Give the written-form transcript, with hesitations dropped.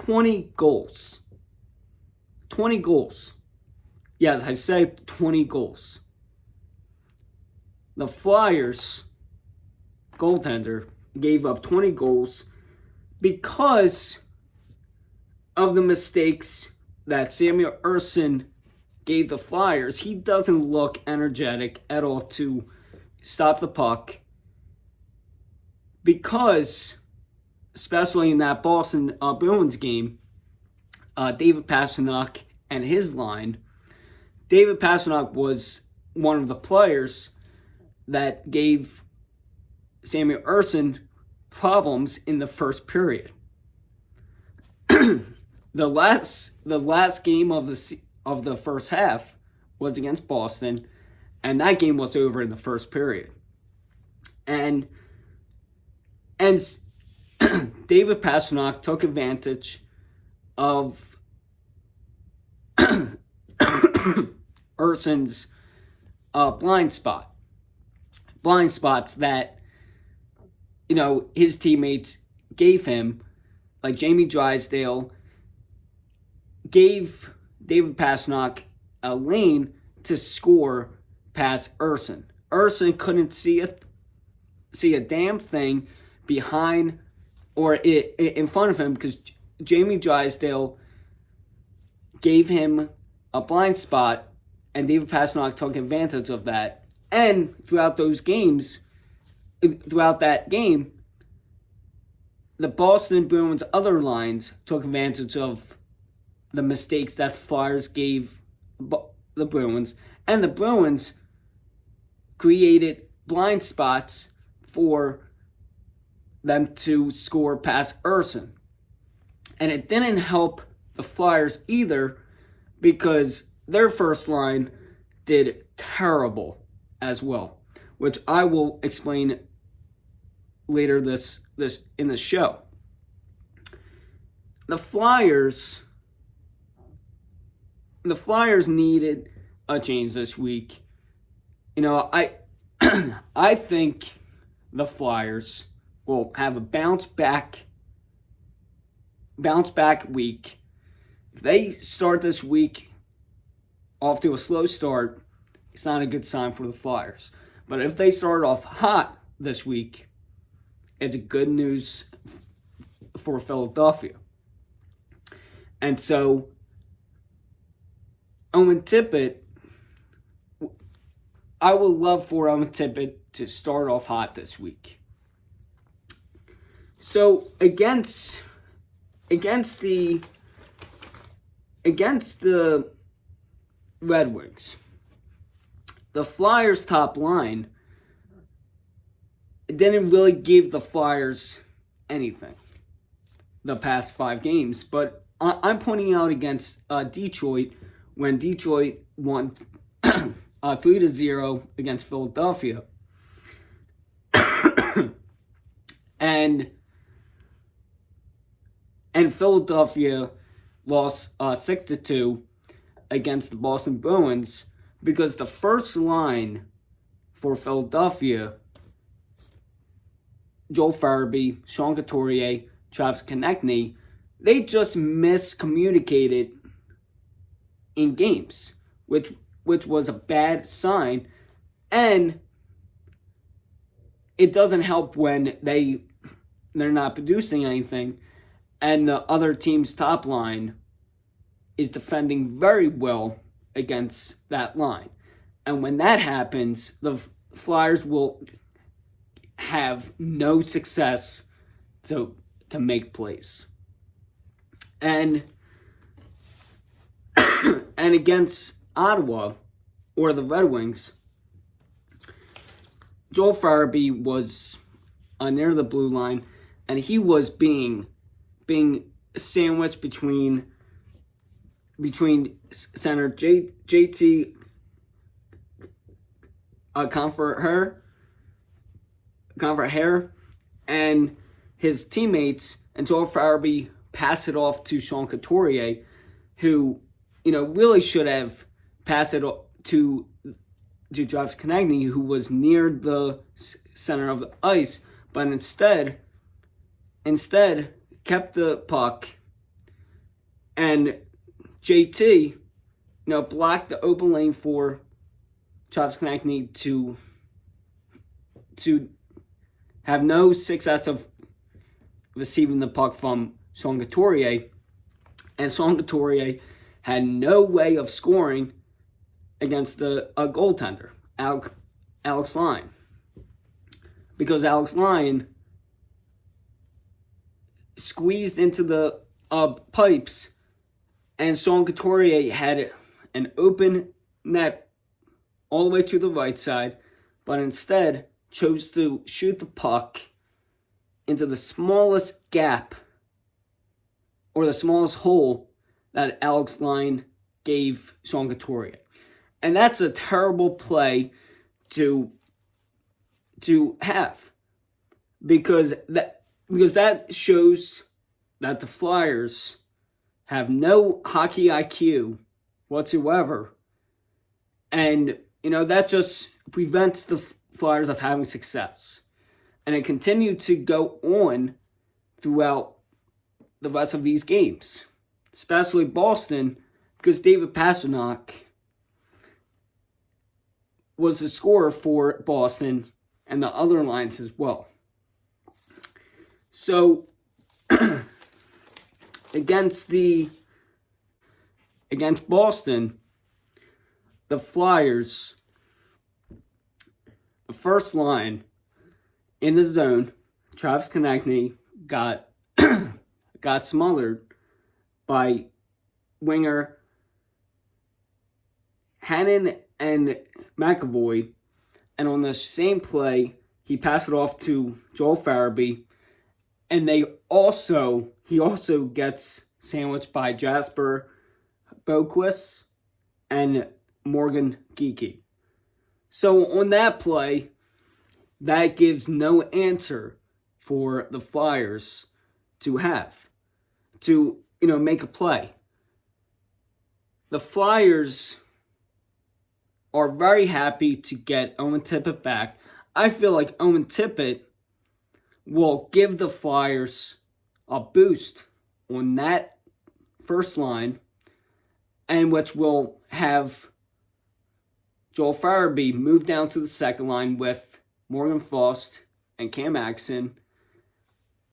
20 goals. 20 goals. Yes, I said 20 goals. The Flyers goaltender gave up 20 goals because of the mistakes that Samuel Ersson gave the Flyers. He doesn't look energetic at all to stop the puck because, especially in that Boston Bruins game, David Pastrnak and his line. David Pastrnak was one of the players that gave Samuel Ersson problems in the first period. The last game of the first half was against Boston, and that game was over in the first period. And David Pastrnak took advantage of Ersson's blind spots that his teammates gave him, like Jamie Drysdale gave David Pastrnak a lane to score past Ersson. Ersson couldn't see a damn thing behind or in front of him because Jamie Drysdale gave him a blind spot, and David Pastrnak took advantage of that. And throughout that game, the Boston Bruins' other lines took advantage of the mistakes that the Flyers gave the Bruins, and the Bruins created blind spots for them to score past Ersson. And it didn't help the Flyers either because their first line did terrible as well, which I will explain later this in the show. The Flyers needed a change this week. I think the Flyers will have a bounce back week. If they start this week off to a slow start, it's not a good sign for the Flyers. But if they start off hot this week, it's good news for Philadelphia. And so, Owen Tippett, I would love for Owen Tippett to start off hot this week. So against the Red Wings, the Flyers' top line didn't really give the Flyers anything the past 5 games, but I'm pointing out against Detroit when Detroit won 3-0 against Philadelphia. and Philadelphia lost 6-2 against the Boston Bruins because the first line for Philadelphia, Joel Farabee, Sean Couturier, Travis Konecny, they just miscommunicated in games, which was a bad sign, and it doesn't help when they're not producing anything, and the other team's top line is defending very well against that line. And when that happens, the Flyers will have no success to make plays. And against Ottawa or the Red Wings, Joel Farabee was near the blue line, and he was being sandwiched between center JT Comfort Hair and his teammates, and Joel Farabee passed it off to Sean Couturier, who really should have passed it to Travis Konecny, who was near the center of the ice, but instead kept the puck And JT, blocked the open lane for Travis Konecny to have no success of receiving the puck from Sean Couturier. And Sean Couturier had no way of scoring against a goaltender, Alex Lyon. Because Alex Lyon squeezed into the pipes, and Sean Couturier had an open net all the way to the right side, but instead chose to shoot the puck into the smallest gap or the smallest hole that Alex Lyon gave Sean Couturier. And that's a terrible play to have, because that shows that the Flyers have no hockey IQ whatsoever, and that just prevents the Flyers of having success. And it continued to go on throughout the rest of these games, especially Boston, because David Pastrnak was the scorer for Boston and the other lines as well. So against Boston, the Flyers, the first line in the zone, Travis Konecny got smothered by winger Hannon and McAvoy, and on the same play, he passed it off to Joel Farabee, and he also gets sandwiched by Jasper Boquist and Morgan Geekie. So on that play, that gives no answer for the Flyers to make a play. The Flyers are very happy to get Owen Tippett back. I feel like Owen Tippett will give the Flyers a boost on that first line, and which will have Joel Farabee move down to the second line with Morgan Frost and Cam Atkinson